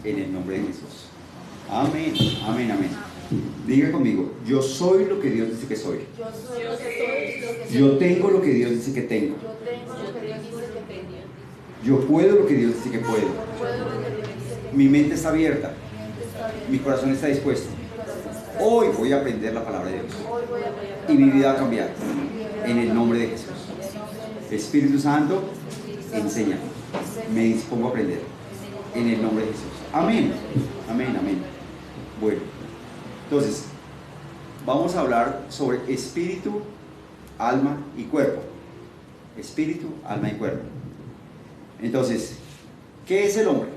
en el nombre de Jesús. Amén, amén, amén. Diga conmigo, yo soy lo que Dios dice que soy. Yo tengo lo que Dios dice que tengo. Yo puedo lo que Dios dice que puedo. Mi mente está abierta. Mi corazón está dispuesto. Hoy voy a aprender la palabra de Dios. Y mi vida va a cambiar. En el nombre de Jesús. Espíritu Santo, enséñame. Me dispongo a aprender. En el nombre de Jesús. Amén. Amén, amén. Bueno, entonces, vamos a hablar sobre espíritu, alma y cuerpo. Espíritu, alma y cuerpo. Entonces, ¿qué es el hombre?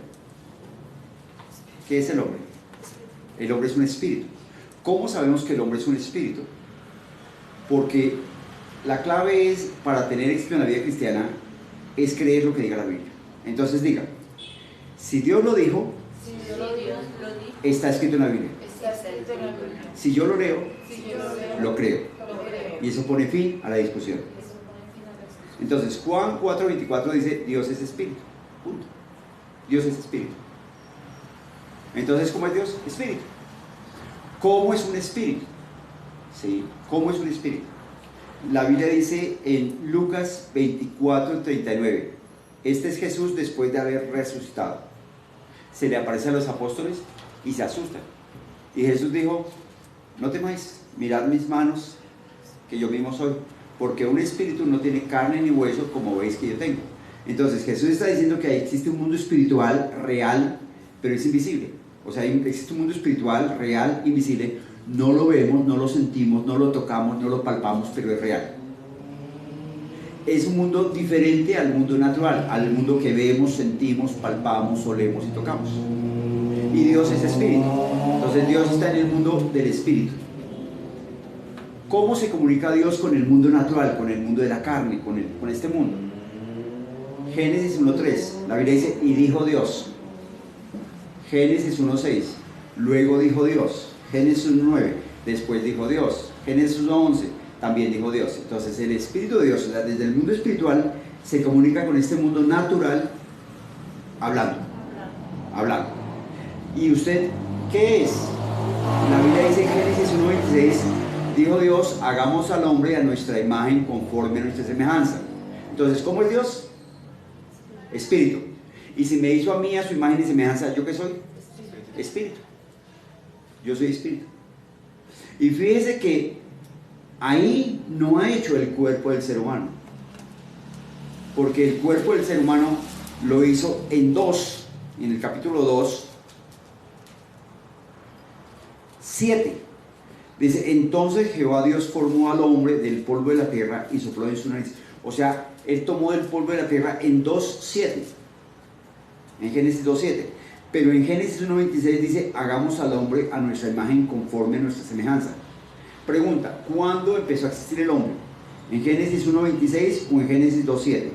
¿Qué es el hombre? El hombre es un espíritu. ¿Cómo sabemos que el hombre es un espíritu? Porque la clave es, para tener éxito en la vida cristiana, es creer lo que diga la Biblia. Entonces diga, si Dios lo dijo, está escrito en la Biblia. Si yo lo leo, lo creo. Y eso pone fin a la discusión. Entonces, Juan 4:24 dice, Dios es espíritu. Punto. Dios es espíritu. Entonces, ¿cómo es Dios? Espíritu. ¿Cómo es un espíritu? ¿Sí? ¿Cómo es un espíritu? La Biblia dice en Lucas 24:39, este es Jesús después de haber resucitado. Se le aparece a los apóstoles y se asustan. Y Jesús dijo, no temáis, mirad mis manos que yo mismo soy, porque un espíritu no tiene carne ni hueso como veis que yo tengo. Entonces Jesús está diciendo que existe un mundo espiritual real, pero es invisible. O sea, existe un mundo espiritual real, invisible. No lo vemos, no lo sentimos, no lo tocamos, no lo palpamos, pero es real. Es un mundo diferente al mundo natural, al mundo que vemos, sentimos, palpamos, olemos y tocamos. Y Dios es espíritu. Entonces Dios está en el mundo del espíritu. ¿Cómo se comunica Dios con el mundo natural, con el mundo de la carne, con este mundo? Génesis 1:3, la Biblia dice, y dijo Dios. Génesis 1:6, luego dijo Dios. Génesis 1:9, después dijo Dios. Génesis 1:11, también dijo Dios. Entonces el Espíritu de Dios, desde el mundo espiritual, se comunica con este mundo natural, hablando. ¿Y usted qué es? La Biblia dice en Génesis 1:26, dijo Dios, hagamos al hombre a nuestra imagen conforme a nuestra semejanza. Entonces, ¿cómo es Dios? Espíritu. Y si me hizo a mí a su imagen y semejanza, ¿yo qué soy? Espíritu. Yo soy espíritu. Y fíjese que ahí no ha hecho el cuerpo del ser humano. Porque el cuerpo del ser humano lo hizo en dos, en el capítulo 2, 7. Dice, entonces Jehová Dios formó al hombre del polvo de la tierra y sopló en su nariz. O sea, él tomó del polvo de la tierra en 2:7. En Génesis 2:7. Pero en Génesis 1:26 dice, hagamos al hombre a nuestra imagen conforme a nuestra semejanza. Pregunta, ¿cuándo empezó a existir el hombre? ¿En Génesis 1:26 o en Génesis 2:7?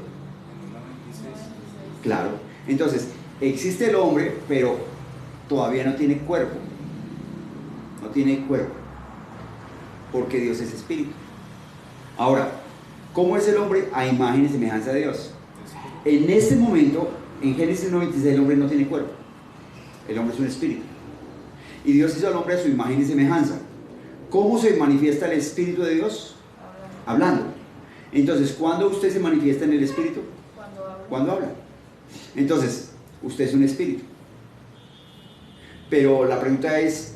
Claro. Entonces, existe el hombre, pero todavía no tiene cuerpo. No tiene cuerpo. Porque Dios es espíritu. Ahora, ¿cómo es el hombre? A imagen y semejanza de Dios. En este momento, en Génesis 1:26, el hombre no tiene cuerpo. El hombre es un espíritu. Y Dios hizo al hombre a su imagen y semejanza. ¿Cómo se manifiesta el Espíritu de Dios? Hablando. Entonces, ¿cuándo usted se manifiesta en el Espíritu? Cuando habla. Entonces, usted es un espíritu. Pero la pregunta es,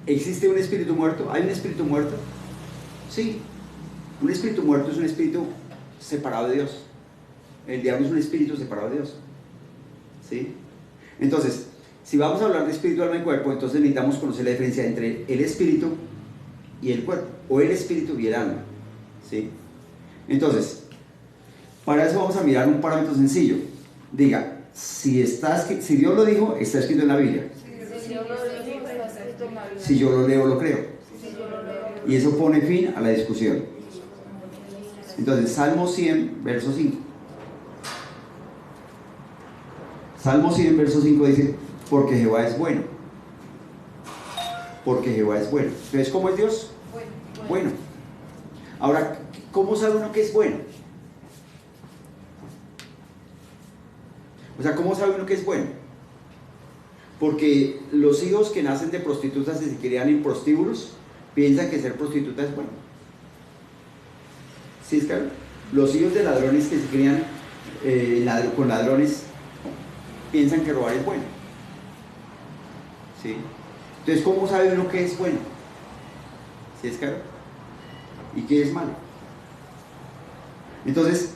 ¿existe un espíritu muerto? ¿Hay un espíritu muerto? Sí. Un espíritu muerto es un espíritu separado de Dios. El diablo es un espíritu separado de Dios. ¿Sí? Entonces, si vamos a hablar de espíritu, alma y cuerpo, entonces necesitamos conocer la diferencia entre el espíritu y el cuerpo, o el espíritu y el alma. ¿Sí? Entonces, para eso vamos a mirar un parámetro sencillo. Diga, si Dios lo dijo, está escrito en la Biblia. Si yo lo leo, lo creo. Y eso pone fin a la discusión. Entonces, Salmo 100, verso 5. Salmo 100, verso 5 dice, porque Jehová es bueno. Porque Jehová es bueno. Entonces, ¿cómo es Dios? Bueno. Ahora, ¿cómo sabe uno que es bueno? O sea, ¿cómo sabe uno que es bueno? Porque los hijos que nacen de prostitutas y se crían en prostíbulos piensan que ser prostituta es bueno. ¿Sí es claro? Los hijos de ladrones que se crían con ladrones piensan que robar es bueno. ¿Sí? Entonces, ¿cómo sabe uno qué es bueno? ¿Sí es claro? ¿Y qué es malo? Entonces,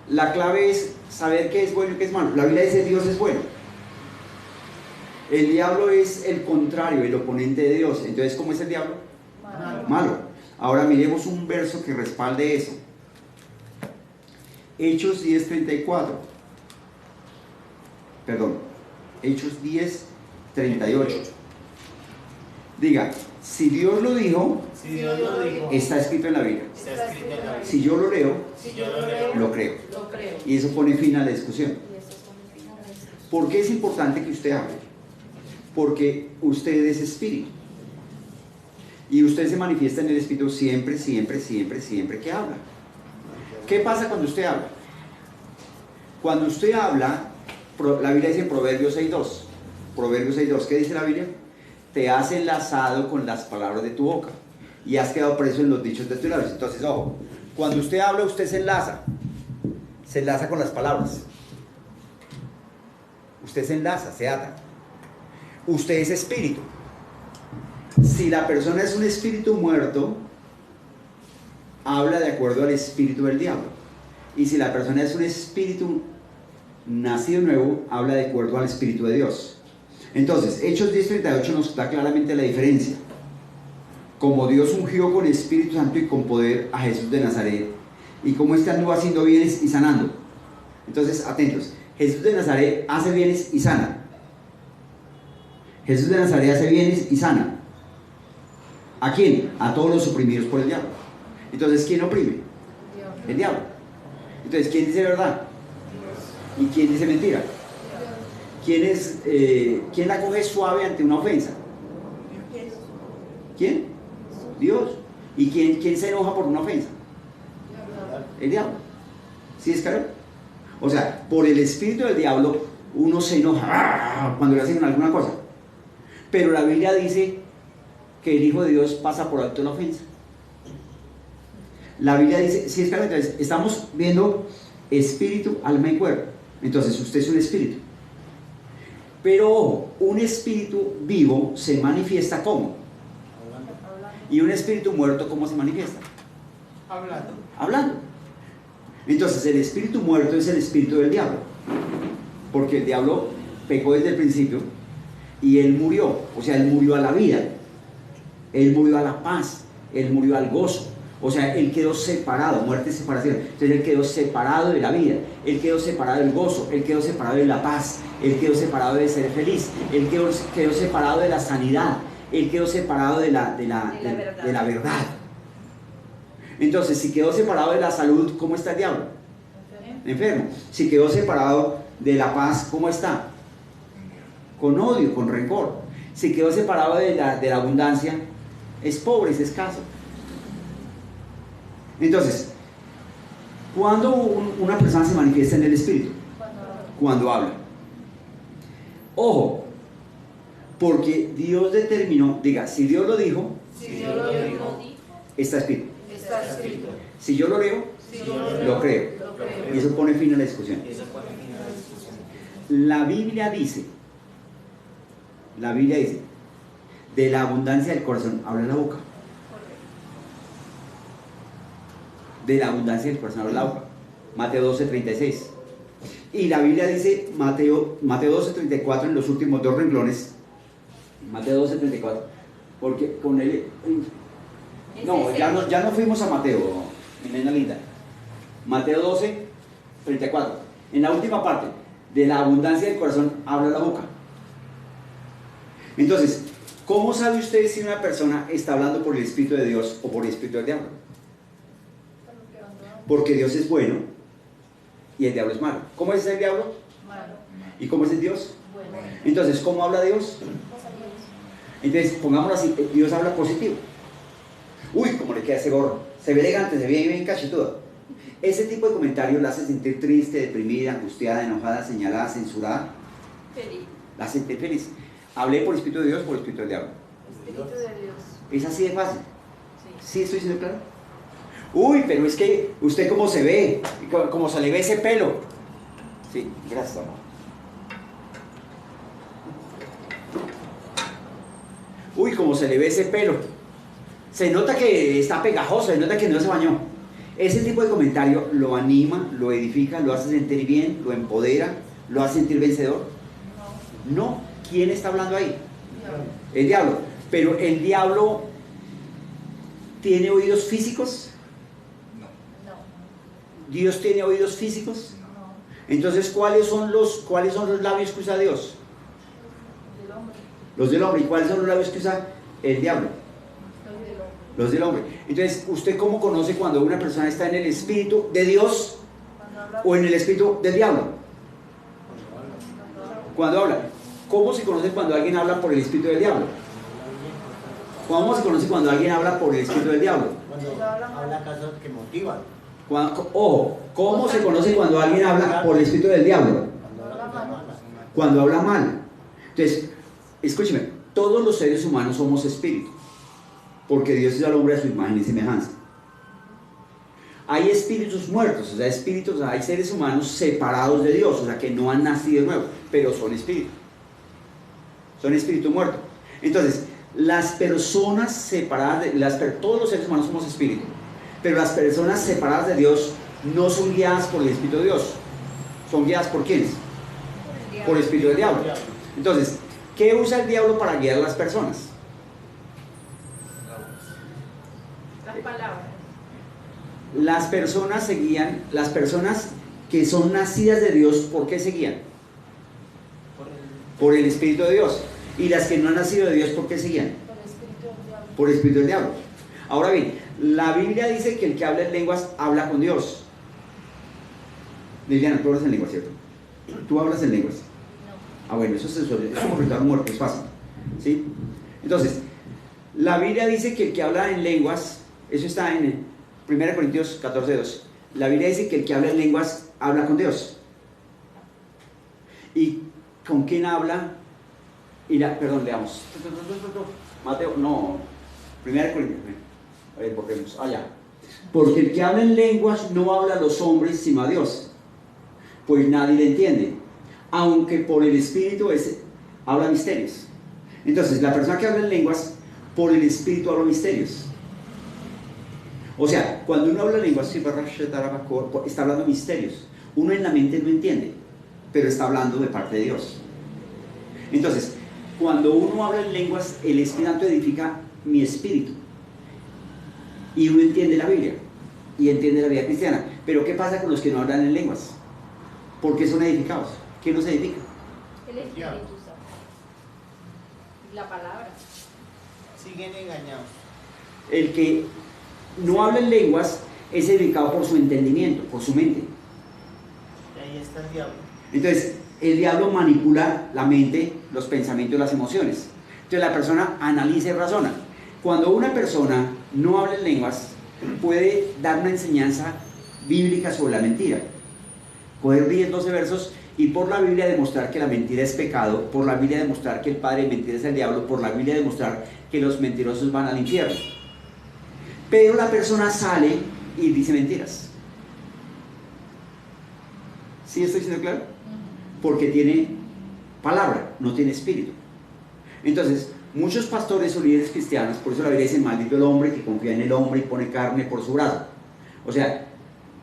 la clave es saber qué es bueno y qué es malo. La Biblia dice Dios es bueno. El diablo es el contrario, el oponente de Dios. Entonces, ¿cómo es el diablo? Malo. Ahora miremos un verso que respalde eso. Hechos 10:34. Perdón. Hechos 10:38. Diga, si Dios lo dijo, está escrito en la Biblia. Si yo lo leo, lo creo. Y eso pone fin a la discusión. ¿Por qué es importante que usted hable? Porque usted es espíritu. Y usted se manifiesta en el espíritu siempre, siempre, siempre, siempre que habla. ¿Qué pasa cuando usted habla? Cuando usted habla, la Biblia dice en Proverbios 6:2. Proverbios 6:2, ¿qué dice la Biblia? Te has enlazado con las palabras de tu boca y has quedado preso en los dichos de tus labios. Entonces, ojo, cuando usted habla, usted se enlaza con las palabras. Usted se enlaza, se ata. Usted es espíritu. Si la persona es un espíritu muerto, habla de acuerdo al espíritu del diablo. Y si la persona es un espíritu nacido nuevo, habla de acuerdo al espíritu de Dios. Entonces, Hechos 10:38 nos da claramente la diferencia. Como Dios ungió con Espíritu Santo y con poder a Jesús de Nazaret, y como éste anduvo haciendo bienes y sanando. Entonces, atentos, Jesús de Nazaret hace bienes y sana. Jesús de Nazaret hace bienes y sana. ¿A quién? A todos los oprimidos por el diablo. Entonces, ¿quién oprime? El diablo. Entonces, ¿quién dice verdad? ¿Y quién dice mentira? ¿Quién la coge suave ante una ofensa? ¿Quién? Dios. ¿Y quién se enoja por una ofensa? El diablo. ¿Sí es claro? O sea, por el espíritu del diablo uno se enoja cuando le hacen alguna cosa. Pero la Biblia dice que el Hijo de Dios pasa por alto la ofensa. La Biblia dice, ¿sí es claro? Entonces, estamos viendo espíritu, alma y cuerpo. Entonces, usted es un espíritu. Pero ojo, un espíritu vivo se manifiesta ¿cómo? Y un espíritu muerto ¿cómo se manifiesta? Hablando. Entonces el espíritu muerto es el espíritu del diablo, porque el diablo pecó desde el principio y él murió, o sea, él murió a la vida, él murió a la paz, él murió al gozo. O sea, él quedó separado, muerte y separación. Entonces él quedó separado de la vida, él quedó separado del gozo, él quedó separado de la paz, él quedó separado de ser feliz, él quedó separado de la sanidad, él quedó separado de la verdad. Entonces, si quedó separado de la salud, ¿cómo está el diablo? Enfermo. Si quedó separado de la paz, ¿cómo está? Con odio, con rencor. Si quedó separado de la abundancia, es pobre, es escaso. Entonces, ¿cuándo una persona se manifiesta en el espíritu? Cuando habla. Ojo, porque Dios determinó, diga, si Dios lo dijo, está escrito. Si yo lo leo, lo creo. Y eso pone fin a la discusión. La Biblia dice, de la abundancia del corazón habla la boca. De la abundancia del corazón habla la boca. Mateo 12:36. Y la Biblia dice, Mateo 12:34 en los últimos dos renglones. Mateo 12:34. Porque con él... No, ya no fuimos a Mateo, mi nena linda. Mateo 12:34. En la última parte, de la abundancia del corazón habla la boca. Entonces, ¿cómo sabe usted si una persona está hablando por el Espíritu de Dios o por el Espíritu del diablo? Porque Dios es bueno y el diablo es malo. ¿Cómo es el diablo? Malo. ¿Y cómo es el Dios? Bueno. Entonces, ¿cómo habla Dios? Entonces, pongámoslo así, Dios habla positivo. Uy, cómo le queda ese gorro. Se ve elegante, se ve bien cachetudo. Ese tipo de comentarios la hace sentir triste, deprimida, angustiada, enojada, señalada, censurada. Feliz. La hace sentir feliz. ¿Hablé por el Espíritu de Dios o por el Espíritu del diablo? Espíritu de Dios. Es así de fácil. Sí. ¿Sí estoy siendo claro? Uy, pero es que usted cómo se ve, cómo se le ve ese pelo. Sí, gracias, amor. Uy, cómo se le ve ese pelo. Se nota que está pegajoso, se nota que no se bañó. Ese tipo de comentario lo anima, lo edifica, lo hace sentir bien, lo empodera, lo hace sentir vencedor. No. ¿Quién está hablando ahí? Diablo. El diablo. Pero el diablo tiene oídos físicos. No. Dios tiene oídos físicos. No. Entonces, ¿cuáles son los labios que usa Dios? Del hombre. Los del hombre. ¿Y cuáles son los labios que usa el diablo? Los del hombre. Los del hombre. Entonces, ¿usted cómo conoce cuando una persona está en el espíritu de Dios Cuando habla. o en el espíritu del diablo? Cuando habla. Cuando habla. ¿Cómo se conoce cuando alguien habla por el espíritu del diablo? ¿Cómo se conoce cuando alguien habla por el espíritu del diablo? Cuando habla cosas que motivan. Ojo, ¿cómo se conoce cuando alguien habla por el espíritu del diablo? Cuando habla cosas malas. Cuando habla mal. Entonces, escúcheme, todos los seres humanos somos espíritu, porque Dios hizo al hombre a su imagen y semejanza. Hay espíritus muertos, o sea, hay seres humanos separados de Dios, o sea, que no han nacido de nuevo, pero son espíritu. Son espíritu muerto. Entonces, las personas separadas, todos los seres humanos somos espíritu, pero las personas separadas de Dios no son guiadas por el espíritu de Dios. ¿Son guiadas por quiénes? Por el espíritu del diablo. Entonces, ¿qué usa el diablo para guiar a las personas? Las palabras. Las personas se guían, las personas que son nacidas de Dios, ¿por qué se guían? Por el Espíritu de Dios. Y las que no han nacido de Dios, ¿por qué se guían? Por el espíritu del diablo. Por el Espíritu del diablo. Ahora bien, la Biblia dice que el que habla en lenguas habla con Dios. Liliana, tú hablas en lenguas, ¿cierto? Tú hablas en lenguas. No. Ah, bueno, eso es como gritar un muerto, es fácil. ¿Sí? Entonces, la Biblia dice que el que habla en lenguas, eso está en 1 Corintios 14:2. La Biblia dice que el que habla en lenguas habla con Dios. ¿Y con quién habla? Perdón, leamos. Mateo, no. 1 Corintios. A ver, volvemos. Allá. Porque el que habla en lenguas no habla a los hombres sino a Dios, pues nadie le entiende, aunque por el Espíritu habla misterios. Entonces, la persona que habla en lenguas, por el Espíritu habla misterios. O sea, cuando uno habla en lenguas, está hablando misterios. Uno en la mente no entiende, pero está hablando de parte de Dios. Entonces, cuando uno habla en lenguas, el Espíritu Santo edifica mi espíritu. Y uno entiende la Biblia y entiende la vida cristiana. Pero ¿qué pasa con los que no hablan en lenguas? ¿Por qué son edificados? ¿Qué nos edifica? El Espíritu Santo. La palabra. Siguen engañados. El que no habla en lenguas es edificado por su entendimiento, por su mente. Y ahí está el diablo. Entonces, el diablo manipula la mente, los pensamientos y las emociones. Entonces, la persona analiza y razona. Cuando una persona no habla en lenguas, puede dar una enseñanza bíblica sobre la mentira. Coger 10, 12 versos y por la Biblia demostrar que la mentira es pecado, por la Biblia demostrar que el padre de mentira es el diablo, por la Biblia demostrar que los mentirosos van al infierno. Pero la persona sale y dice mentiras. ¿Sí estoy siendo claro? Porque tiene palabra, no tiene espíritu. Entonces, muchos pastores o líderes cristianos, por eso la Biblia dice, maldito el hombre que confía en el hombre y pone carne por su brazo. O sea,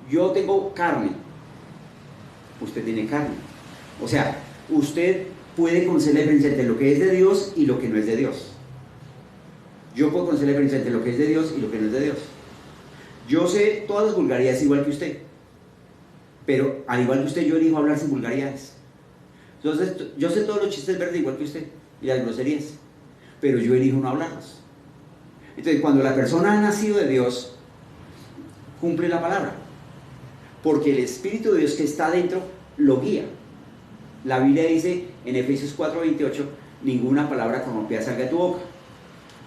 yo tengo carne, usted tiene carne. O sea, usted puede conocer la diferencia entre lo que es de Dios y lo que no es de Dios. Yo puedo conocer la diferencia entre lo que es de Dios y lo que no es de Dios. Yo sé todas las vulgaridades igual que usted, pero al igual que usted, yo elijo hablar sin vulgaridades. Entonces, yo sé todos los chistes verdes igual que usted y las groserías, pero yo elijo no hablarlos. Entonces, cuando la persona ha nacido de Dios, cumple la palabra, porque el Espíritu de Dios que está dentro lo guía. La Biblia dice en Efesios 4:28, ninguna palabra corrompida salga de tu boca.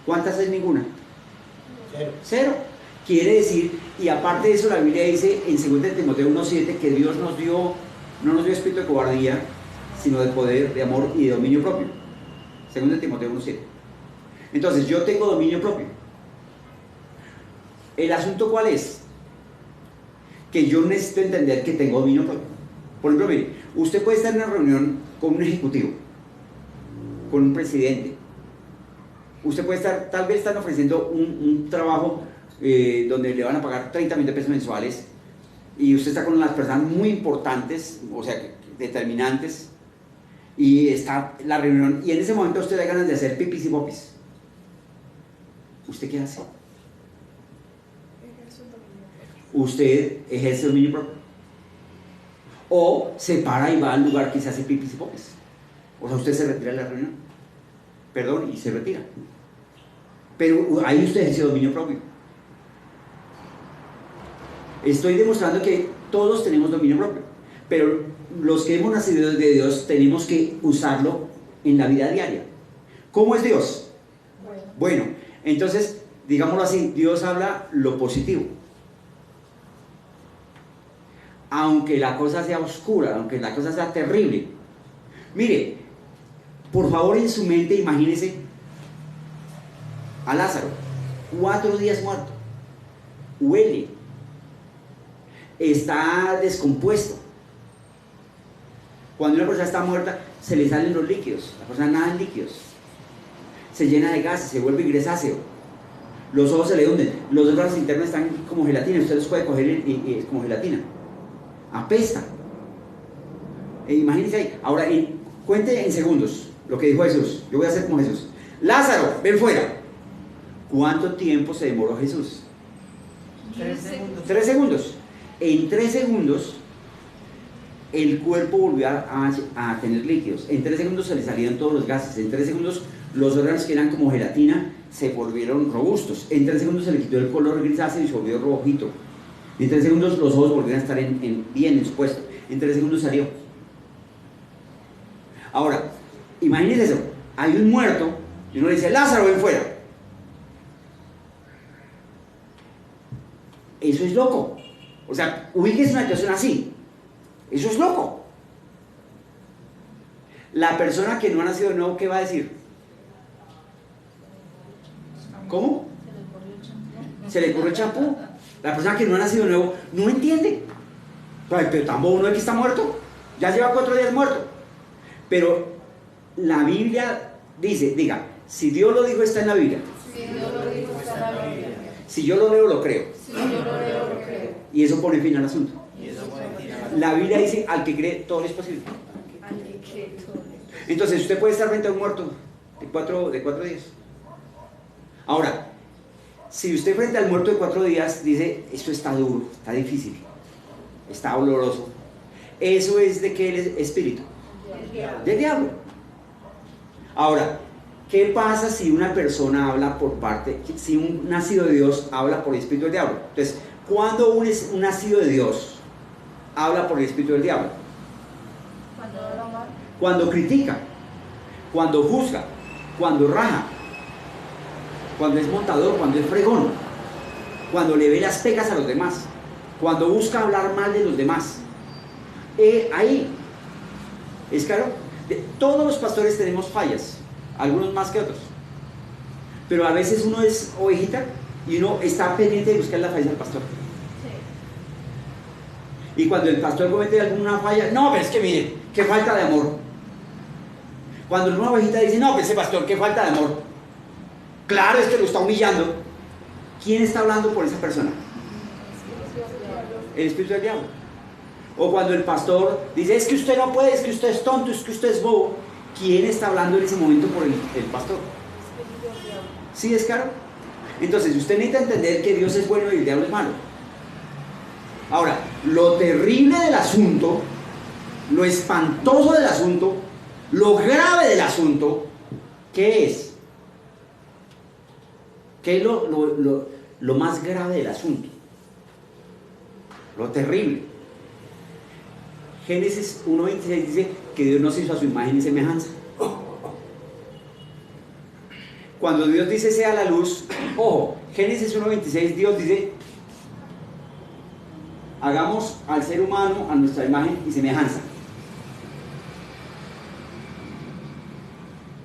¿Cuántas es ninguna? Cero. Cero. Quiere decir, y aparte de eso la Biblia dice en 2 Timoteo 1:7 que Dios no nos dio espíritu de cobardía, sino de poder, de amor y de dominio propio. 2 Timoteo 1:7. Entonces yo tengo dominio propio. ¿El asunto cuál es? Que yo necesito entender que tengo dominio propio. Por ejemplo, mire, usted puede estar en una reunión con un ejecutivo, con un presidente. Usted puede estar, tal vez están ofreciendo un trabajo donde le van a pagar 30.000 pesos mensuales y usted está con las personas muy importantes, o sea, determinantes, y está la reunión y en ese momento usted da ganas de hacer pipis y popis. ¿Usted qué hace? Usted ejerce dominio propio. O se para y va al lugar que se hace pipis y popis. O sea, usted se retira de la reunión. Perdón, y se retira. Pero ahí usted ejerce dominio propio. Estoy demostrando que todos tenemos dominio propio. Pero los que hemos nacido de Dios tenemos que usarlo en la vida diaria. ¿Cómo es Dios? Bueno, entonces, digámoslo así, Dios habla lo positivo. Aunque la cosa sea oscura, aunque la cosa sea terrible. Mire, por favor en su mente imagínese a Lázaro, 4 días muerto, huele, está descompuesto. Cuando una persona está muerta, se le salen los líquidos, la persona nada en líquidos, se llena de gases, se vuelve grisáceo, los ojos se le hunden, los órganos internos están como gelatina, usted los puede coger y como gelatina, apesta. Imagínense ahí, ahora cuente en segundos lo que dijo Jesús. Yo voy a hacer como Jesús. Lázaro, ven fuera. ¿Cuánto tiempo se demoró Jesús? 3 segundos. 3 segundos. En 3 segundos el cuerpo volvió a tener líquidos. En 3 segundos se le salieron todos los gases. En 3 segundos los órganos que eran como gelatina se volvieron robustos. En 3 segundos se le quitó el color grisáceo y se volvió rojito. En 3 segundos los ojos volvieron a estar bien en su puesto. En 3 segundos salió. Ahora, imagínense eso. Hay un muerto y uno le dice, Lázaro, ven fuera. Eso es loco. O sea, ubíquese una situación así. Eso es loco. La persona que no ha nacido de nuevo, ¿qué va a decir? ¿Cómo? Se le corrió el champú. La persona que no ha nacido de nuevo no entiende. Pero tampoco uno es que está muerto. Ya lleva 4 días muerto. Pero la Biblia diga, si Dios lo dijo, está en la Biblia. Si Dios lo dijo, está en la Biblia. Si yo lo leo, lo creo. Si yo lo leo, lo creo. Y eso pone fin al asunto. Y eso puede tirar. La Biblia dice, al que cree, todo es posible. Al que cree todo. Entonces usted puede estar frente a un muerto de 4 días. Ahora, si usted frente al muerto de 4 días dice, esto está duro, está difícil, está doloroso, eso es de qué espíritu, El diablo. del diablo. Ahora, ¿qué pasa si una persona habla si un nacido de Dios habla por el espíritu del diablo? Entonces, ¿cuándo un nacido de Dios habla por el espíritu del diablo? Cuando habla mal. Cuando critica, cuando juzga, cuando raja, cuando es montador, cuando es fregón, cuando le ve las pegas a los demás, cuando busca hablar mal de los demás. Ahí, es claro, todos los pastores tenemos fallas, algunos más que otros, pero a veces uno es ovejita y uno está pendiente de buscar la falla del pastor. Sí. Y cuando el pastor comete alguna falla, no, pero es que mire, qué falta de amor. Cuando una ovejita dice, no, pero ese pastor, qué falta de amor. Claro, es que lo está humillando. ¿Quién está hablando por esa persona? El espíritu del diablo. O cuando el pastor dice, es que usted no puede, es que usted es tonto, es que usted es bobo. ¿Quién está hablando en ese momento por el pastor? ¿Sí es claro? Entonces, usted necesita entender que Dios es bueno y el diablo es malo. Ahora, lo terrible del asunto, lo espantoso del asunto, lo grave del asunto, ¿qué es? ¿Qué es lo más grave del asunto? Lo terrible. Génesis 1:26 dice que Dios nos hizo a su imagen y semejanza. Cuando Dios dice sea la luz, ojo, Génesis 1:26, Dios dice, hagamos al ser humano a nuestra imagen y semejanza.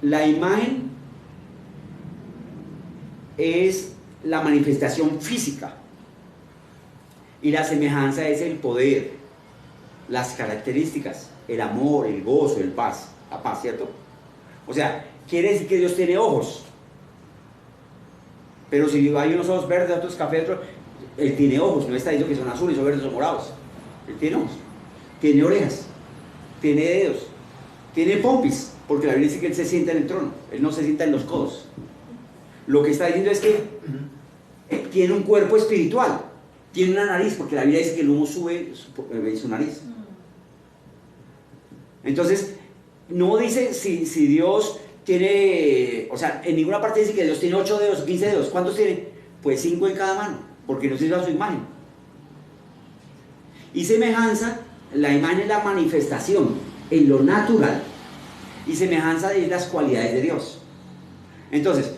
La imagen es la manifestación física y la semejanza es el poder, las características, el amor, el gozo, la paz, ¿cierto? O sea, quiere decir que Dios tiene ojos, pero si hay unos ojos verdes, otros cafés, otros, Él tiene ojos, no está diciendo que son azules o verdes o morados. Él tiene ojos, tiene orejas, tiene dedos, tiene pompis, porque la Biblia dice que Él se sienta en el trono, Él no se sienta en los codos. Lo que está diciendo es que tiene un cuerpo espiritual, tiene una nariz, porque la Biblia dice que el humo sube su nariz. Entonces, no dice si Dios tiene, o sea, en ninguna parte dice que Dios tiene 8 dedos o 15 dedos. ¿Cuántos tiene? Pues 5 en cada mano, porque nos hizo a su imagen. Y semejanza, la imagen es la manifestación en lo natural, y semejanza es las cualidades de Dios. Entonces,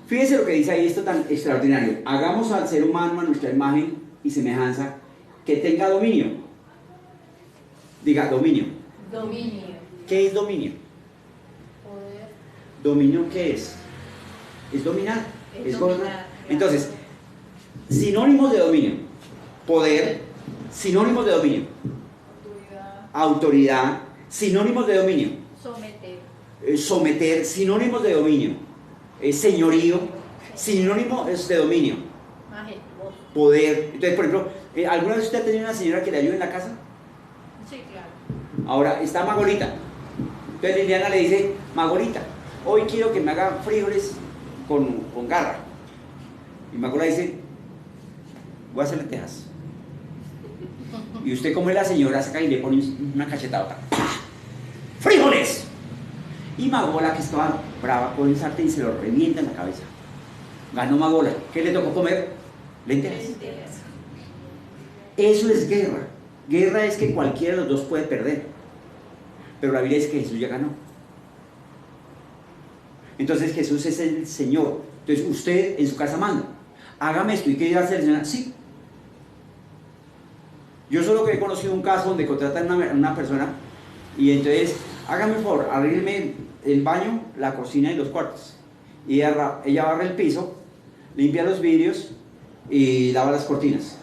fíjense lo que dice ahí, esto tan extraordinario. Hagamos al ser humano a nuestra imagen y semejanza, que tenga dominio. Diga, dominio. Dominio. ¿Qué es dominio? Poder. ¿Dominio qué es? Es dominar, es gobernar. Dominar. Entonces, sinónimos de dominio: poder, sinónimos de dominio; Autoridad. autoridad, sinónimos de dominio; Someter. someter, sinónimos de dominio; señorío, sinónimos de dominio; Majestuoso. poder. Entonces, por ejemplo, ¿alguna vez usted ha tenido una señora que le ayude en la casa? Sí, claro. Ahora está Magolita. Entonces Liliana le dice: Magolita, hoy quiero que me haga frijoles con garra. Y Magola dice: voy a hacer lentejas. Y usted, como es la señora, saca y le pone una cachetada. ¡Frijoles! Y Magola, que estaba brava, con el sartén y se lo revienta en la cabeza. Ganó Magola. ¿Qué le tocó comer? Lentejas. Eso es guerra. Guerra es que cualquiera de los dos puede perder. Pero la Biblia dice que Jesús ya ganó. Entonces Jesús es el Señor. Entonces usted en su casa manda: hágame esto. ¿Y qué iba a hacer el Señor? Sí. Yo solo que he conocido un caso donde contratan a una persona y entonces: hágame por favor, abrirme el baño, la cocina y los cuartos. Y ella barre el piso, limpia los vidrios y lava las cortinas.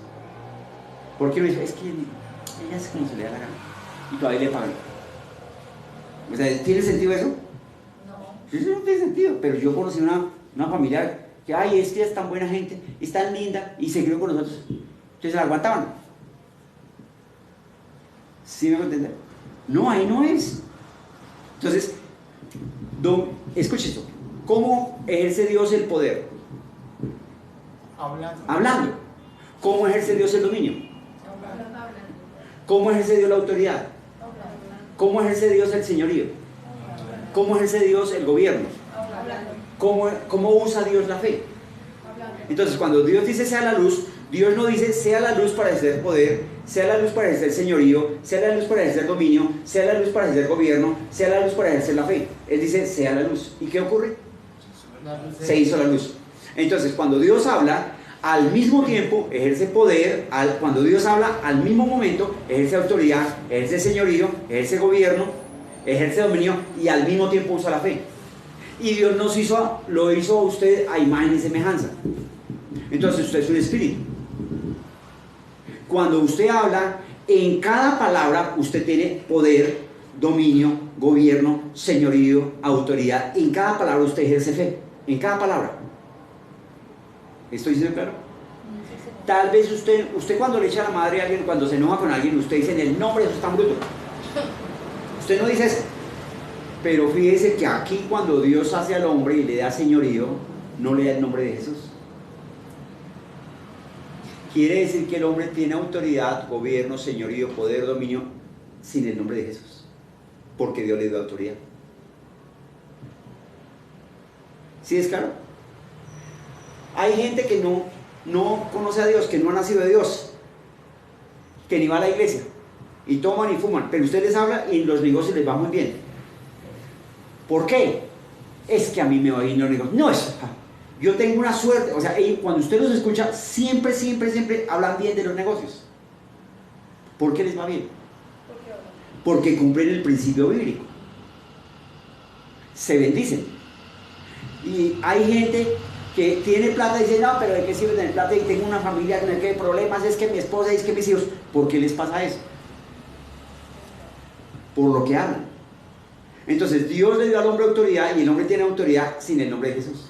¿Por qué? Me dice: es que ella hace como se le da la gana y todavía le pagan. O sea, ¿tiene sentido eso? No. Eso no tiene sentido. Pero yo conocí una familia que, ay, esta es tan buena gente, es tan linda, y se crió con nosotros. Entonces la aguantaban. ¿Sí me voy a entender? No, ahí no es. Entonces, escuche esto. ¿Cómo ejerce Dios el poder? Hablando. ¿Cómo ejerce Dios el dominio? Hablando. ¿Cómo ejerce Dios la autoridad? ¿Cómo ejerce Dios el señorío? ¿Cómo ejerce Dios el gobierno? ¿Cómo usa Dios la fe? Entonces, cuando Dios dice sea la luz, Dios no dice sea la luz para ejercer poder, sea la luz para ejercer señorío, sea la luz para ejercer dominio, sea la luz para ejercer gobierno, sea la luz para ejercer la fe. Él dice sea la luz. ¿Y qué ocurre? Se hizo la luz. Entonces, cuando Dios habla, al mismo tiempo ejerce poder. Cuando Dios habla, al mismo momento ejerce autoridad, ejerce señorío, ejerce gobierno, ejerce dominio, y al mismo tiempo usa la fe. Y Dios lo hizo a usted a imagen y semejanza. Entonces usted es un espíritu. Cuando usted habla, en cada palabra usted tiene poder, dominio, gobierno, señorío, autoridad. En cada palabra usted ejerce fe. En cada palabra. ¿Estoy diciendo claro? Tal vez usted cuando le echa la madre a alguien, cuando se enoja con alguien, usted dice: en el nombre de Jesús tan bruto. Usted no dice eso. Pero fíjese que aquí, cuando Dios hace al hombre y le da señorío, no le da el nombre de Jesús. Quiere decir que el hombre tiene autoridad, gobierno, señorío, poder, dominio, sin el nombre de Jesús, porque Dios le dio autoridad. ¿Sí es claro? Hay gente que no conoce a Dios, que no ha nacido de Dios, que ni va a la iglesia, y toman y fuman, pero usted les habla y los negocios les va muy bien. ¿Por qué? Es que a mí me va bien los negocios. No, Yo tengo una suerte, o sea, cuando usted los escucha, siempre, siempre, siempre hablan bien de los negocios. ¿Por qué les va bien? Porque cumplen el principio bíblico. Se bendicen. Y hay gente que tiene plata y dice, no, pero ¿de qué sirve tener plata? Y tengo una familia con el que hay problemas, es que mi esposa, es que mis hijos. ¿Por qué les pasa eso? Por lo que hablan. Entonces Dios le dio al hombre autoridad y el hombre tiene autoridad sin el nombre de Jesús.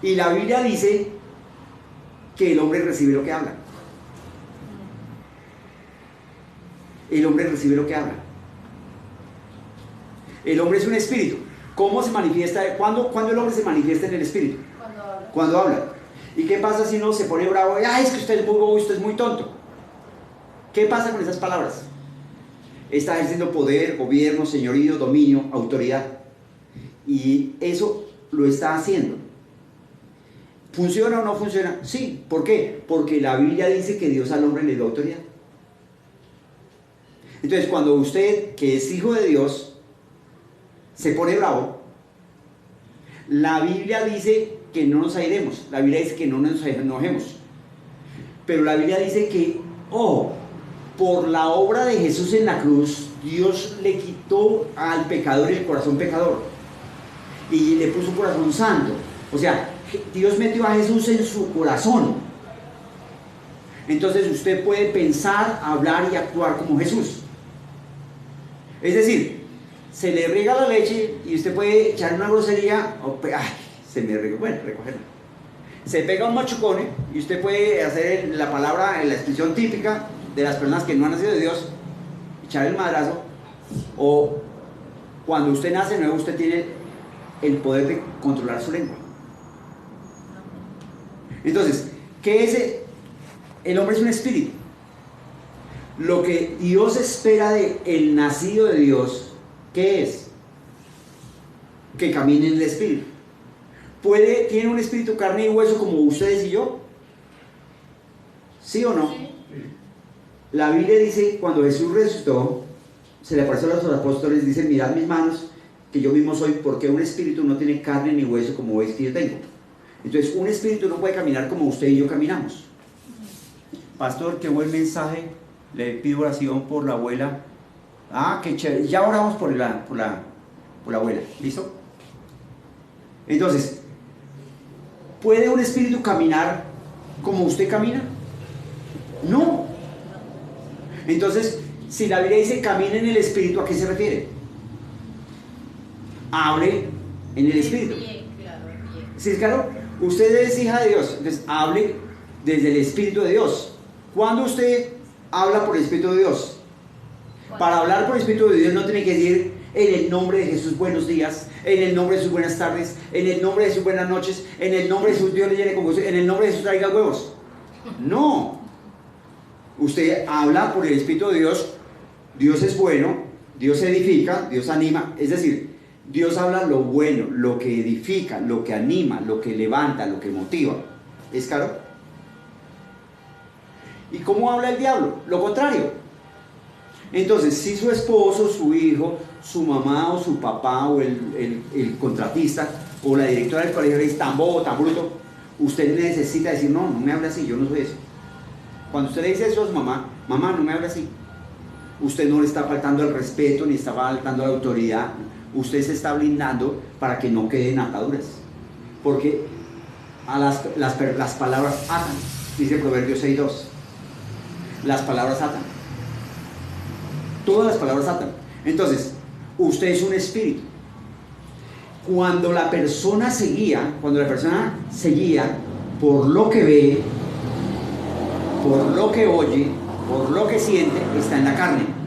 Y la Biblia dice que el hombre recibe lo que habla. El hombre recibe lo que habla. El hombre es un espíritu. ¿Cómo se manifiesta? ¿Cuándo el hombre se manifiesta en el espíritu? Cuando habla. ¿Y qué pasa si uno se pone bravo? ¡Ay, es que usted es muy bobo, usted es muy tonto! ¿Qué pasa con esas palabras? Está ejerciendo poder, gobierno, señorío, dominio, autoridad. Y eso lo está haciendo. ¿Funciona o no funciona? Sí. ¿Por qué? Porque la Biblia dice que Dios al hombre le dio autoridad. Entonces, cuando usted, que es hijo de Dios, se pone bravo, la Biblia dice que no nos airemos. La Biblia dice que no nos enojemos. Pero la Biblia dice que, por la obra de Jesús en la cruz, Dios le quitó al pecador el corazón pecador y le puso un corazón santo. O sea, Dios metió a Jesús en su corazón. Entonces usted puede pensar, hablar y actuar como Jesús. Es decir, se le riega la leche y usted puede echar una grosería, se me regó, bueno, recogerla. Se pega un machucone y usted puede hacer la palabra, la expresión típica de las personas que no han nacido de Dios, echar el madrazo, o cuando usted nace de nuevo, usted tiene el poder de controlar su lengua. Entonces, ¿qué es? El hombre es un espíritu. Lo que Dios espera del nacido de Dios, ¿qué es? Que camine en el espíritu. ¿Tiene un espíritu, carne y hueso como ustedes y yo? ¿Sí o no? Sí. La Biblia dice, cuando Jesús resucitó, se le apareció a los apóstoles, dice, mirad mis manos, que yo mismo soy, porque un espíritu no tiene carne ni hueso como veis que yo tengo. Entonces, un espíritu no puede caminar como usted y yo caminamos. Pastor, qué buen mensaje. Le pido oración por la abuela. Qué chévere. Ya oramos por la abuela. ¿Listo? Entonces, ¿puede un espíritu caminar como usted camina? No. Entonces, si la Biblia dice camine en el espíritu, ¿a qué se refiere? Hable en el espíritu. Bien, claro, bien. ¿Sí es claro? Usted es hija de Dios, entonces hable desde el Espíritu de Dios. ¿Cuándo usted habla por el Espíritu de Dios? Para hablar por el Espíritu de Dios no tiene que decir en el nombre de Jesús buenos días, en el nombre de sus buenas tardes, en el nombre de sus buenas noches, en el nombre de Jesús Dios le llene con gozo, en el nombre de Jesús traiga huevos. No. Usted habla por el Espíritu de Dios. Dios es bueno, Dios edifica, Dios anima, es decir, Dios habla lo bueno, lo que edifica, lo que anima, lo que levanta, lo que motiva. ¿Es claro? ¿Y cómo habla el diablo? Lo contrario. Entonces, si su esposo, su hijo, su mamá o su papá o el contratista o la directora del colegio le dice tan bobo, tan bruto, usted necesita decir, no me hable así, yo no soy eso. Cuando usted le dice eso a su mamá, mamá, no me hable así, usted no le está faltando al respeto ni está faltando a la autoridad. Usted se está blindando para que no queden ataduras, porque a las palabras atan, dice Proverbios 6:2. Las palabras atan, todas las palabras atan. Entonces, usted es un espíritu. Cuando la persona se guía por lo que ve, por lo que oye, por lo que siente, está en la carne.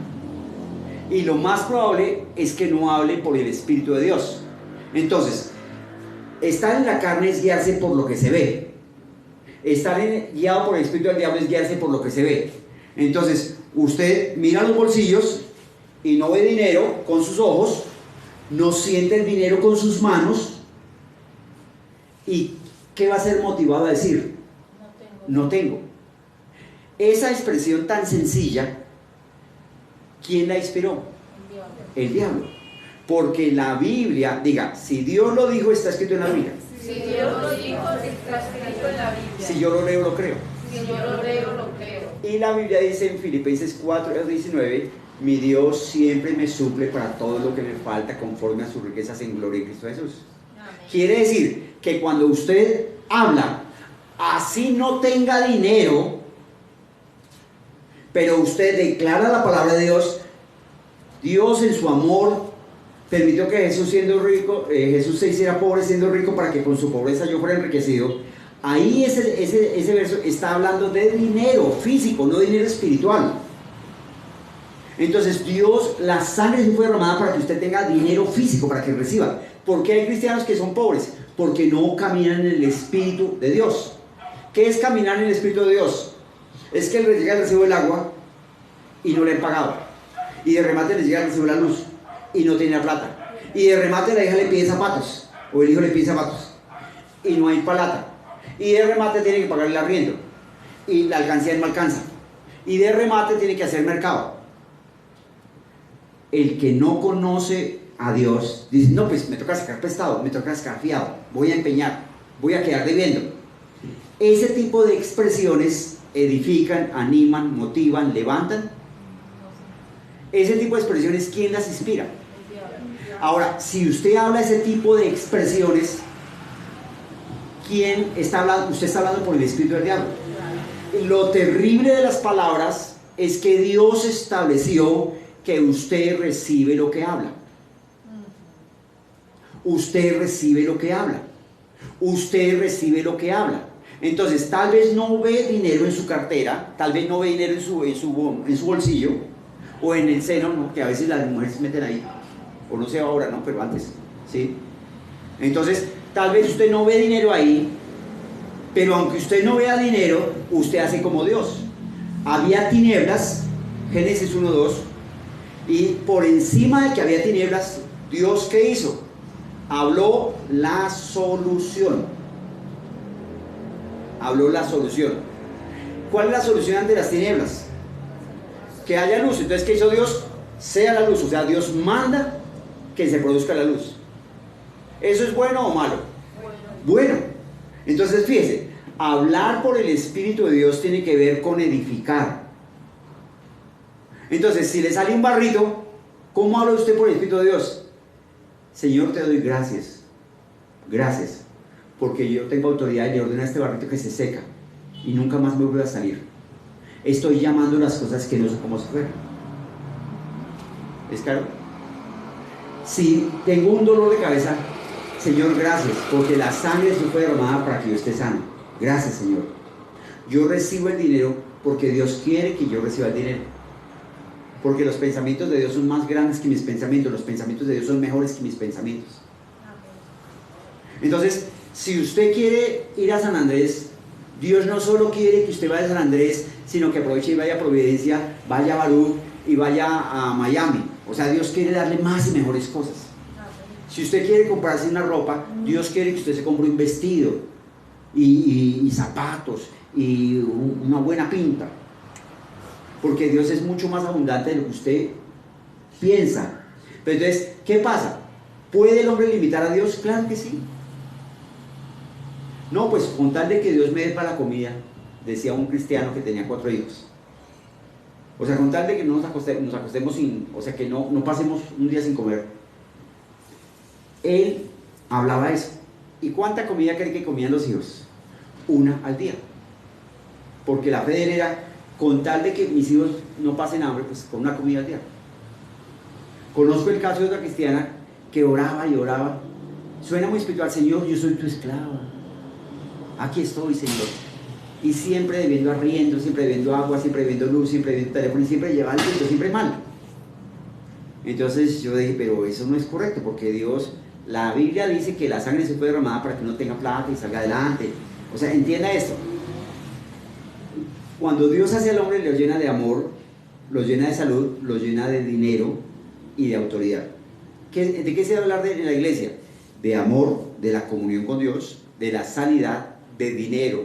Y lo más probable es que no hable por el Espíritu de Dios. Entonces, estar en la carne es guiarse por lo que se ve. Estar guiado por el Espíritu del diablo es guiarse por lo que se ve. Entonces, usted mira los bolsillos y no ve dinero con sus ojos, no siente el dinero con sus manos. ¿Y qué va a ser motivado a decir? No tengo. Esa expresión tan sencilla, ¿quién la inspiró? El diablo. Porque la Biblia, diga, si Dios lo dijo, está escrito en la Biblia. Si Dios lo dijo, está escrito en la Biblia. Si yo lo leo, lo creo. Si yo lo leo, lo creo. Y la Biblia dice en Filipenses 4:19, mi Dios siempre me suple para todo lo que me falta conforme a sus riquezas en gloria en Cristo Jesús. Amén. Quiere decir que cuando usted habla, así no tenga dinero, pero usted declara la palabra de Dios, Dios en su amor permitió que Jesús siendo rico, Jesús se hiciera pobre siendo rico para que con su pobreza yo fuera enriquecido. Ahí ese verso está hablando de dinero físico, no dinero espiritual. Entonces Dios, la sangre fue derramada para que usted tenga dinero físico, para que reciba. ¿Por qué hay cristianos que son pobres? Porque no caminan en el Espíritu de Dios. ¿Qué es caminar en el Espíritu de Dios? Es que les llega el recibo del agua y no le han pagado. Y de remate les llega el recibo de la luz y no tiene la plata. Y de remate la hija le pide zapatos, o el hijo le pide zapatos, y no hay plata. Y de remate tiene que pagar el arriendo, y la alcancía no alcanza. Y de remate tiene que hacer mercado. El que no conoce a Dios dice, no, pues me toca sacar prestado, me toca sacar fiado, voy a empeñar, voy a quedar debiendo. Ese tipo de expresiones edifican, animan, motivan, levantan. Ese tipo de expresiones, ¿quién las inspira? Ahora, si usted habla ese tipo de expresiones, ¿quién está hablando? Usted está hablando por el Espíritu del diablo. Lo terrible de las palabras es que Dios estableció que usted recibe lo que habla. Usted recibe lo que habla. Usted recibe lo que habla. Entonces, tal vez no ve dinero en su cartera, tal vez no ve dinero en su bolsillo, o en el seno, ¿no? Que a veces las mujeres se meten ahí, o no sé ahora, ¿no? Pero antes, ¿sí? Entonces, tal vez usted no ve dinero ahí, pero aunque usted no vea dinero, usted hace como Dios. Había tinieblas, Génesis 1:2, y por encima de que había tinieblas, Dios, ¿qué hizo? Habló la solución. Habló la solución. ¿Cuál es la solución ante las tinieblas? Que haya luz. Entonces, ¿qué hizo Dios? Sea la luz. O sea, Dios manda que se produzca la luz. ¿Eso es bueno o malo? Bueno. Entonces, fíjese, hablar por el Espíritu de Dios tiene que ver con edificar. Entonces, si le sale un barrito, ¿cómo habla usted por el Espíritu de Dios? Señor, te doy gracias. Gracias. Porque yo tengo autoridad y le ordeno a este barrito que se seca y nunca más me vuelve a salir. Estoy llamando las cosas que no son como si fueran. ¿Es claro? Si tengo un dolor de cabeza, Señor, gracias, porque la sangre se fue derramada para que yo esté sano. Gracias, Señor. Yo recibo el dinero porque Dios quiere que yo reciba el dinero. Porque los pensamientos de Dios son más grandes que mis pensamientos. Los pensamientos de Dios son mejores que mis pensamientos. Entonces, si usted quiere ir a San Andrés, Dios no solo quiere que usted vaya a San Andrés, sino que aproveche y vaya a Providencia, vaya a Barú y vaya a Miami. O sea, Dios quiere darle más y mejores cosas. Si usted quiere comprarse una ropa, Dios quiere que usted se compre un vestido y zapatos y una buena pinta. Porque Dios es mucho más abundante de lo que usted piensa. Pero entonces, ¿qué pasa? ¿Puede el hombre limitar a Dios? Claro que sí. No, pues con tal de que Dios me dé para la comida, decía un cristiano que tenía 4 hijos. O sea, con tal de que no nos acostemos sin, o sea, que no pasemos un día sin comer. Él hablaba eso. ¿Y cuánta comida cree que comían los hijos? 1 al día. Porque la fe de él era, con tal de que mis hijos no pasen hambre, pues con una comida al día. Conozco el caso de otra cristiana que oraba y oraba. Suena muy espiritual. Señor, yo soy tu esclava. Aquí estoy, Señor. Y siempre debiendo arriendo, siempre debiendo agua, siempre debiendo luz, siempre debiendo teléfono y siempre llevando esto, siempre mal. Entonces yo dije, pero eso no es correcto, porque Dios, la Biblia dice que la sangre se fue derramada para que uno tenga plata y salga adelante. O sea, entienda esto. Cuando Dios hace al hombre, lo llena de amor, lo llena de salud, lo llena de dinero y de autoridad. ¿De qué se va a hablar en la iglesia? De amor, de la comunión con Dios, de la sanidad, de dinero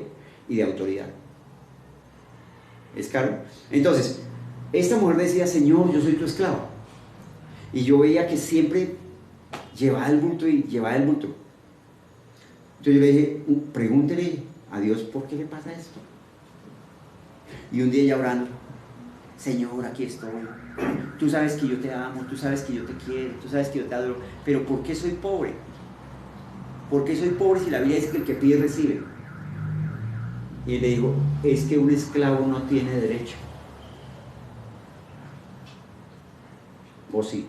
y de autoridad. ¿Es claro? Entonces, esta mujer decía, Señor, yo soy tu esclava. Y yo veía que siempre llevaba el bulto y llevaba el bulto. Entonces yo le dije, pregúntele a Dios por qué le pasa esto. Y un día ya orando, Señor, aquí estoy. Tú sabes que yo te amo, tú sabes que yo te quiero, tú sabes que yo te adoro, pero ¿por qué soy pobre? ¿Por qué soy pobre si la Biblia dice que el que pide recibe? Y le digo, es que un esclavo no tiene derecho. ¿O sí?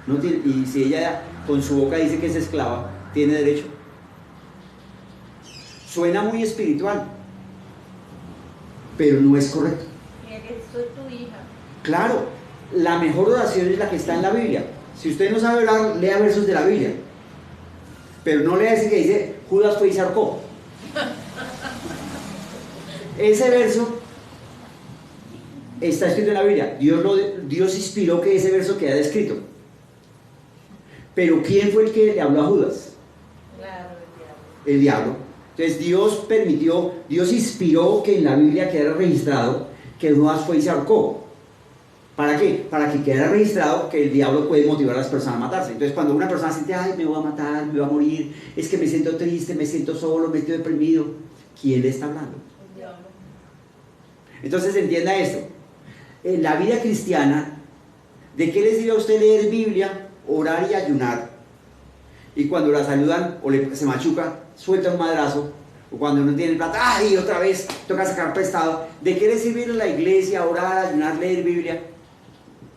No tiene, y si ella con su boca dice que es esclava, ¿tiene derecho? Suena muy espiritual, pero no es correcto. Soy tu hija. Claro, la mejor oración es la que está en la Biblia. Si usted no sabe orar, lea versos de la Biblia. Pero no lea ese que dice, Judas fue y se ahorcó. Ese verso está escrito en la Biblia. Dios inspiró que ese verso quedara escrito. Pero ¿quién fue el que le habló a Judas? Claro, El diablo. Entonces Dios inspiró que en la Biblia quedara registrado que Judas fue y se ahorcó. ¿Para qué? Para que quedara registrado que el diablo puede motivar a las personas a matarse. Entonces cuando una persona siente, ay, me voy a matar, me voy a morir, es que me siento triste, me siento solo, me siento deprimido, ¿quién le está hablando? el diablo. Entonces entienda esto. En la vida cristiana, ¿de qué le sirve a usted leer Biblia, orar y ayunar? Y cuando la saludan o se machuca, suelta un madrazo. O cuando uno tiene plata, ¡ay! Otra vez toca sacar prestado. ¿De qué le sirve ir a la iglesia, orar, ayunar, leer Biblia,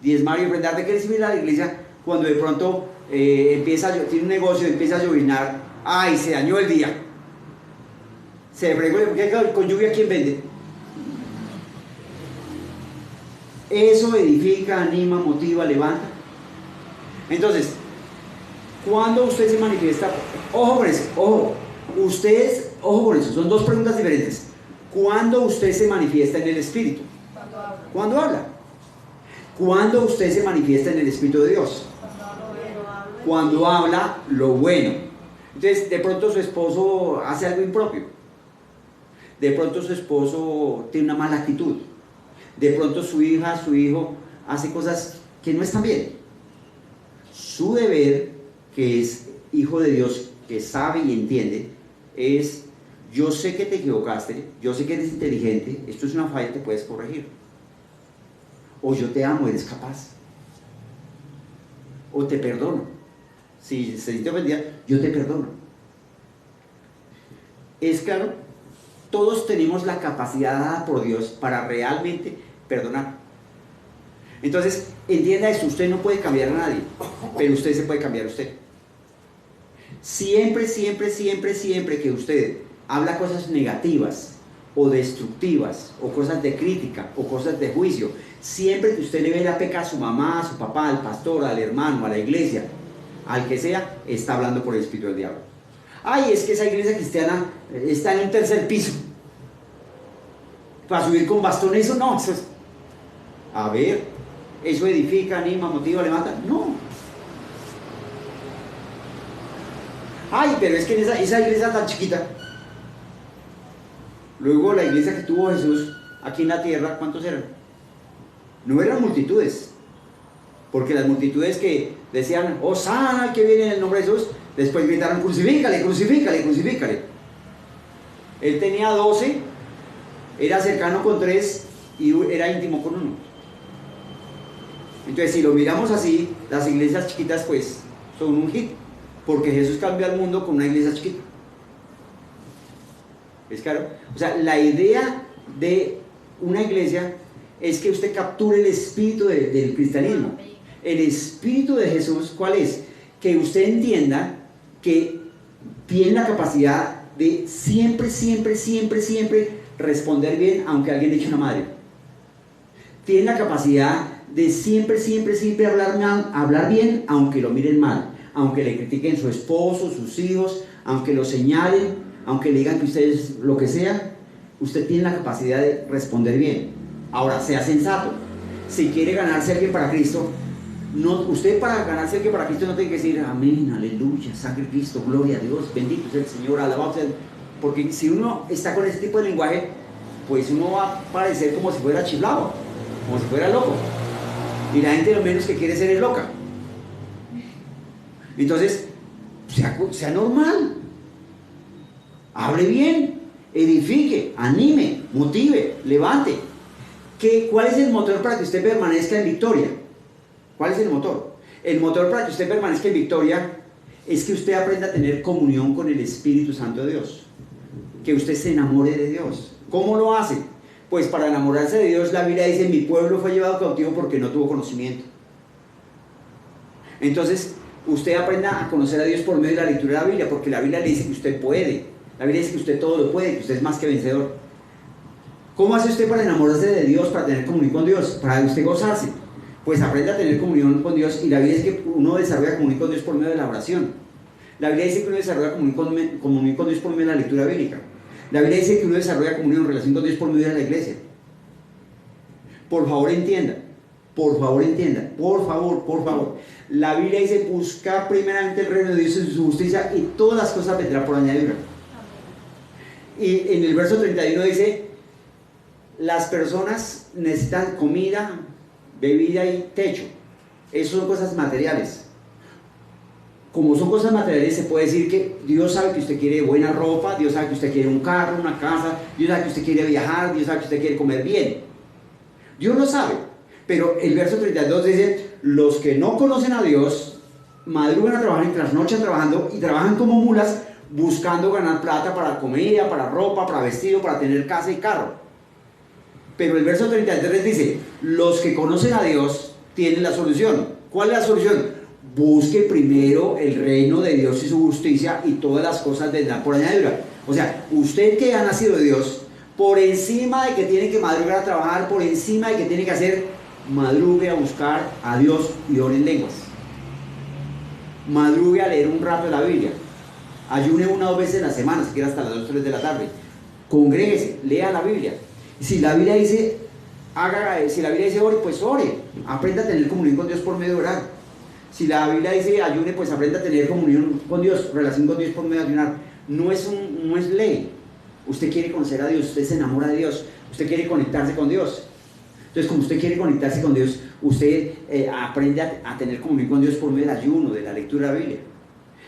diezmar y ofrendar? ¿De qué le sirve ir a la iglesia cuando de pronto tiene un negocio, empieza a lloviznar? ¡Ay! Se dañó el día. Se fregó, porque con lluvia ¿quién vende? Eso edifica, anima, motiva, levanta. Entonces, ¿cuándo usted se manifiesta? Ojo con eso, ojo. Ojo con eso, son dos preguntas diferentes. ¿Cuándo usted se manifiesta en el Espíritu? Cuando habla. ¿Cuándo habla? ¿Cuándo usted se manifiesta en el Espíritu de Dios? Cuando habla lo bueno. Entonces, de pronto su esposo hace algo impropio. De pronto su esposo tiene una mala actitud. De pronto su hija, su hijo hace cosas que no están bien. Su deber, que es hijo de Dios, que sabe y entiende, es: yo sé que te equivocaste, yo sé que eres inteligente, esto es una falla, te puedes corregir. O yo te amo, eres capaz. O te perdono. Si se siente ofendida, yo te perdono. Es claro, todos tenemos la capacidad dada por Dios para realmente perdonar. Entonces, entienda esto, usted no puede cambiar a nadie, pero usted se puede cambiar a usted. Siempre, siempre, siempre, siempre que usted habla cosas negativas o destructivas o cosas de crítica o cosas de juicio, siempre que usted le ve la peca a su mamá, a su papá, al pastor, al hermano, a la iglesia, al que sea, está hablando por el espíritu del diablo. Ay, es que esa iglesia cristiana está en un tercer piso. Para subir con bastón, eso no, eso es... A ver, ¿eso edifica, anima, motiva, levanta? No. Ay, pero es que en esa iglesia tan chiquita. Luego la iglesia que tuvo Jesús aquí en la tierra, ¿cuántos eran? No eran multitudes. Porque las multitudes que decían, Hosana, que viene en el nombre de Jesús, después gritaron, crucifícale, crucifícale, crucifícale. Él tenía 12, era cercano con 3 y era íntimo con 1. Entonces, si lo miramos así, las iglesias chiquitas pues son un hit. Porque Jesús cambió al mundo con una iglesia chiquita. ¿Es claro? O sea, la idea de una iglesia es que usted capture el espíritu del cristianismo. El espíritu de Jesús, ¿cuál es? Que usted entienda que tiene la capacidad de siempre, siempre, siempre, siempre responder bien aunque alguien le eche una madre. Tiene la capacidad de siempre, siempre, siempre hablar bien aunque lo miren mal. Aunque le critiquen su esposo, sus hijos, aunque lo señalen, aunque le digan que usted es lo que sea, usted tiene la capacidad de responder bien. Ahora, sea sensato. Si quiere ganarse a alguien para Cristo, usted para ganarse a alguien para Cristo no tiene que decir amén, aleluya, sangre de Cristo, gloria a Dios, bendito sea el Señor, alabado sea. Porque si uno está con ese tipo de lenguaje, pues uno va a parecer como si fuera chiflado, como si fuera loco. Y la gente lo menos que quiere ser es loca. Entonces, sea normal. Hable bien, edifique, anime, motive, levante. ¿Cuál es el motor para que usted permanezca en victoria? ¿Cuál es el motor? El motor para que usted permanezca en victoria es que usted aprenda a tener comunión con el Espíritu Santo de Dios. Que usted se enamore de Dios. ¿Cómo lo hace? Pues para enamorarse de Dios, la Biblia dice: mi pueblo fue llevado cautivo porque no tuvo conocimiento. Entonces, usted aprenda a conocer a Dios por medio de la lectura de la Biblia, porque la Biblia le dice que usted puede. La Biblia dice que usted todo lo puede, que usted es más que vencedor. ¿Cómo hace usted para enamorarse de Dios, para tener comunión con Dios, para usted gozarse? Pues aprenda a tener comunión con Dios, y la Biblia dice que uno desarrolla comunión con Dios por medio de la oración. La Biblia dice que uno desarrolla comunión con Dios por medio de la lectura bíblica. La Biblia dice que uno desarrolla comunión, relación con Dios por medio de la iglesia. Por favor entienda, por favor entienda, por favor. La Biblia dice: buscar primeramente el reino de Dios y su justicia, y todas las cosas vendrán por añadidura. Y en el verso 31 dice: las personas necesitan comida, bebida y techo. Eso son cosas materiales. Como son cosas materiales, se puede decir que Dios sabe que usted quiere buena ropa, Dios sabe que usted quiere un carro, una casa, Dios sabe que usted quiere viajar, Dios sabe que usted quiere comer bien. Dios lo sabe. Pero el verso 32 dice: los que no conocen a Dios madrugan a trabajar y trasnochan trabajando, y trabajan como mulas, buscando ganar plata para comida, para ropa, para vestido, para tener casa y carro. Pero el verso 33 dice: los que conocen a Dios tienen la solución. ¿Cuál es la solución? Busque primero el reino de Dios y su justicia, y todas las cosas vendrán por añadidura. O sea, usted que ha nacido de Dios, por encima de que tiene que madrugar a trabajar, por encima de que tiene que hacer, madrugue a buscar a Dios y ore en lenguas. Madrugue a leer un rato de la Biblia. Ayune 1 o 2 veces en la semana, si quiere hasta las 2 o 3 de la tarde. Congréguese, lea la Biblia. Si la Biblia dice ore, pues ore. Aprenda a tener comunión con Dios por medio de orar. Si la Biblia dice ayune, pues aprenda a tener comunión con Dios, relación con Dios por medio de ayunar. No es ley. Usted quiere conocer a Dios, usted se enamora de Dios, usted quiere conectarse con Dios. Entonces, como usted quiere conectarse con Dios, usted aprende a tener comunión con Dios por medio del ayuno, de la lectura de la Biblia.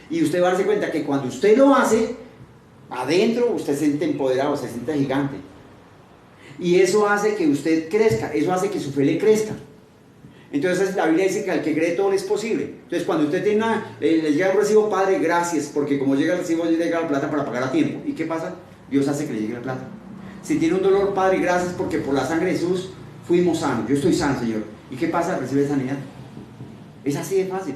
Y usted va a darse cuenta que cuando usted lo hace, adentro usted se siente empoderado, se siente gigante. Y eso hace que usted crezca, eso hace que su fe le crezca. Entonces la Biblia dice que al que cree todo le es posible. Entonces cuando usted tiene le llega un recibo: Padre, gracias, porque como llega el recibo, llega la plata para pagar a tiempo. ¿Y qué pasa? Dios hace que le llegue la plata. Si tiene un dolor: Padre, gracias, porque por la sangre de Jesús fuimos sanos. Yo estoy sano, Señor. ¿Y qué pasa? Recibe sanidad. Es así de fácil.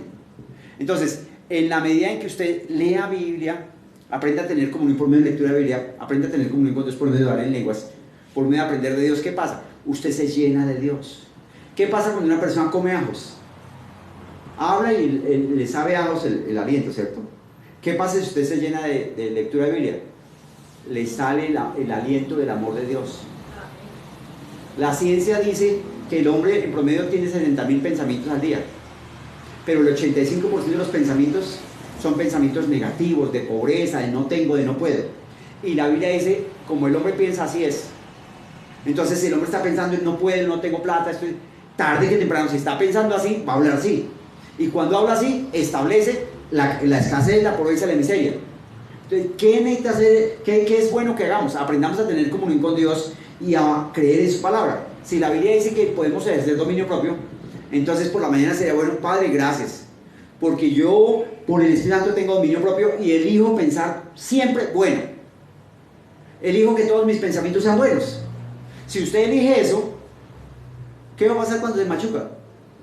Entonces, en la medida en que usted lea Biblia, aprenda a tener comunión por medio de lectura de Biblia, aprenda a tener comunión con Dios por medio de hablar en lenguas, por medio de aprender de Dios, ¿qué pasa? Usted se llena de Dios. ¿Qué pasa cuando una persona come ajos? Habla y le sabe a ajos el aliento, ¿cierto? ¿Qué pasa si usted se llena de lectura de Biblia? Le sale el aliento del amor de Dios. La ciencia dice que el hombre en promedio tiene 70.000 pensamientos al día, pero el 85% de los pensamientos son pensamientos negativos, de pobreza, de no tengo, de no puedo. Y la Biblia dice: como el hombre piensa, así es. Entonces, si el hombre está pensando en no puedo, no tengo plata, tarde que temprano, si está pensando así, va a hablar así. Y cuando habla así, establece la escasez, la pobreza y la miseria. Entonces, ¿qué necesita hacer? ¿Qué es bueno que hagamos? Aprendamos a tener comunión con Dios y a creer en su palabra. Si la Biblia dice que podemos ejercer dominio propio, entonces por la mañana sería bueno: Padre, gracias, porque yo por el Espíritu Santo tengo dominio propio y elijo pensar siempre bueno. Elijo que todos mis pensamientos sean buenos. Si usted elige eso, ¿qué va a pasar cuando se machuca?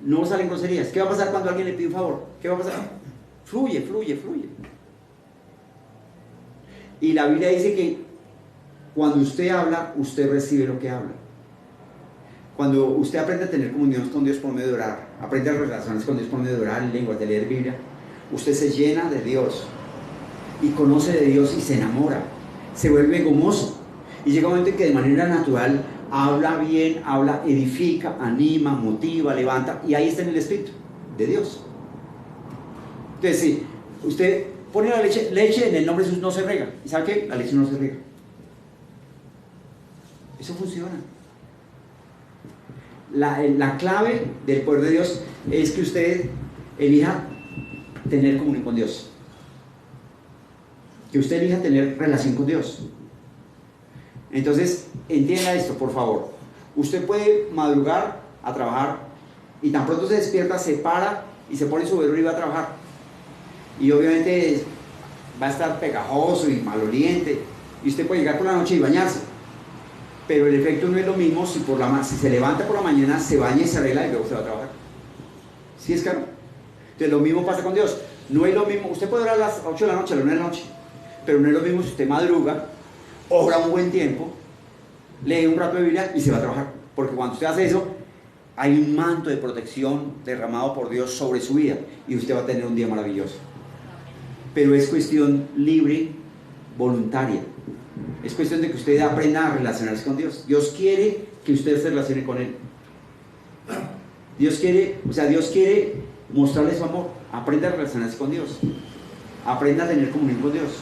No salen groserías. ¿Qué va a pasar cuando alguien le pide un favor? ¿Qué va a pasar? Fluye. Y la Biblia dice que cuando usted habla, usted recibe lo que habla. Cuando usted aprende a tener comunión con Dios por medio de orar, aprende a relacionarse con Dios por medio de orar en lenguas, de leer Biblia, usted se llena de Dios y conoce de Dios y se enamora, se vuelve gomoso. Y llega un momento en que de manera natural habla bien, edifica, anima, motiva, levanta, y ahí está en el Espíritu de Dios. Entonces, si usted pone la leche en el nombre de Jesús no se riega. ¿Y sabe qué? La leche no se riega. Eso funciona. La clave del poder de Dios es que usted elija tener comunión con Dios. Que usted elija tener relación con Dios. Entonces, entienda esto, por favor. Usted puede madrugar a trabajar y tan pronto se despierta, se para y se pone su velero y va a trabajar. Y obviamente va a estar pegajoso y maloliente. Y usted puede llegar por la noche y bañarse. Pero el efecto no es lo mismo si se levanta por la mañana, se baña y se arregla y luego se va a trabajar. ¿Sí es claro? Entonces lo mismo pasa con Dios. No es lo mismo, usted puede orar a las 8 de la noche, a las 9 de la noche, pero no es lo mismo si usted madruga, ora un buen tiempo, lee un rato de Biblia y se va a trabajar. Porque cuando usted hace eso, hay un manto de protección derramado por Dios sobre su vida y usted va a tener un día maravilloso. Pero es cuestión libre, voluntaria. Es cuestión de que usted aprenda a relacionarse con Dios. Dios quiere que usted se relacione con Él. Dios quiere mostrarle su amor. Aprenda a relacionarse con Dios. Aprenda a tener comunión con Dios.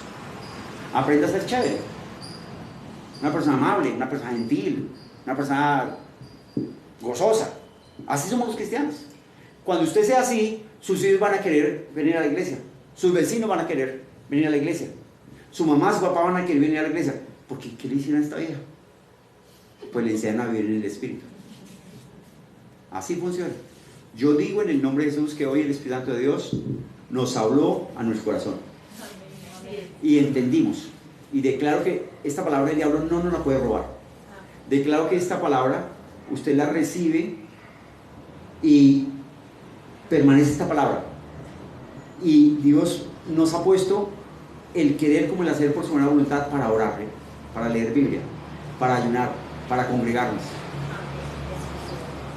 Aprenda a ser chévere. Una persona amable, una persona gentil, una persona gozosa. Así somos los cristianos. Cuando usted sea así, sus hijos van a querer venir a la iglesia. Sus vecinos van a querer venir a la iglesia. Su mamá, su papá van a querer venir a la iglesia. Porque ¿qué le hicieron a esta vieja? Pues le enseñan a vivir en el Espíritu. Así funciona. Yo digo en el nombre de Jesús que hoy el Espíritu Santo de Dios nos habló a nuestro corazón. Y entendimos. Y declaro que esta palabra del diablo no nos la puede robar. Declaro que esta palabra usted la recibe y permanece esta palabra. Y Dios nos ha puesto el querer como el hacer por su buena voluntad para orar, para leer Biblia, para ayunar, para congregarnos,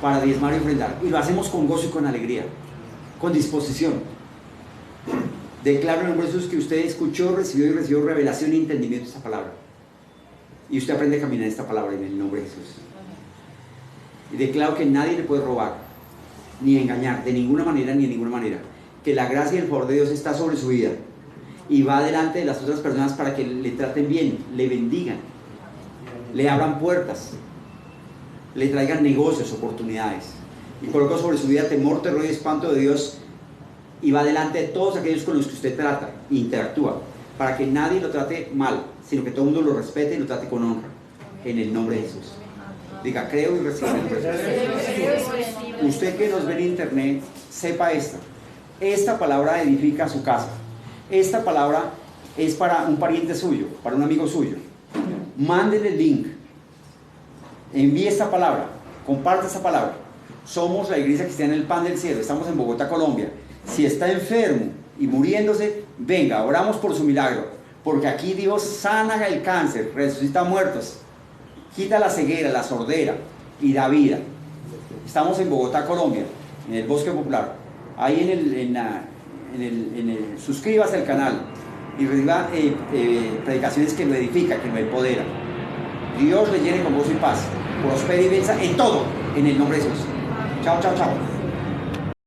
para diezmar y ofrendar. Y lo hacemos con gozo y con alegría, con disposición. Declaro en el nombre de Jesús que usted escuchó, recibió revelación y entendimiento de esta palabra. Y usted aprende a caminar en esta palabra en el nombre de Jesús. Y declaro que nadie le puede robar, ni engañar, de ninguna manera, ni de ninguna manera. Que la gracia y el favor de Dios está sobre su vida. Y va delante de las otras personas para que le traten bien, le bendigan, le abran puertas, le traigan negocios, oportunidades. Y coloca sobre su vida temor, terror y espanto de Dios. Y va delante de todos aquellos con los que usted trata e interactúa, para que nadie lo trate mal, sino que todo el mundo lo respete y lo trate con honra. En el nombre de Jesús. Diga, creo y recibo en el nombre de Jesús. Usted que nos ve en internet, sepa esto. Esta palabra edifica su casa. Esta palabra es para un pariente suyo, para un amigo suyo. Mándele el link. Envíe esta palabra. Comparte esta palabra. Somos la Iglesia Cristiana El Pan del Cielo. Estamos en Bogotá, Colombia. Si está enfermo y muriéndose, venga, oramos por su milagro. Porque aquí Dios sana el cáncer, resucita muertos, quita la ceguera, la sordera y da vida. Estamos en Bogotá, Colombia, en el Bosque Popular. Ahí suscríbase al canal y reciba predicaciones que lo edifican, que lo empodera. Dios le llene con gozo y paz, prospere y venza en todo, en el nombre de Jesús. Chao, chao, chao.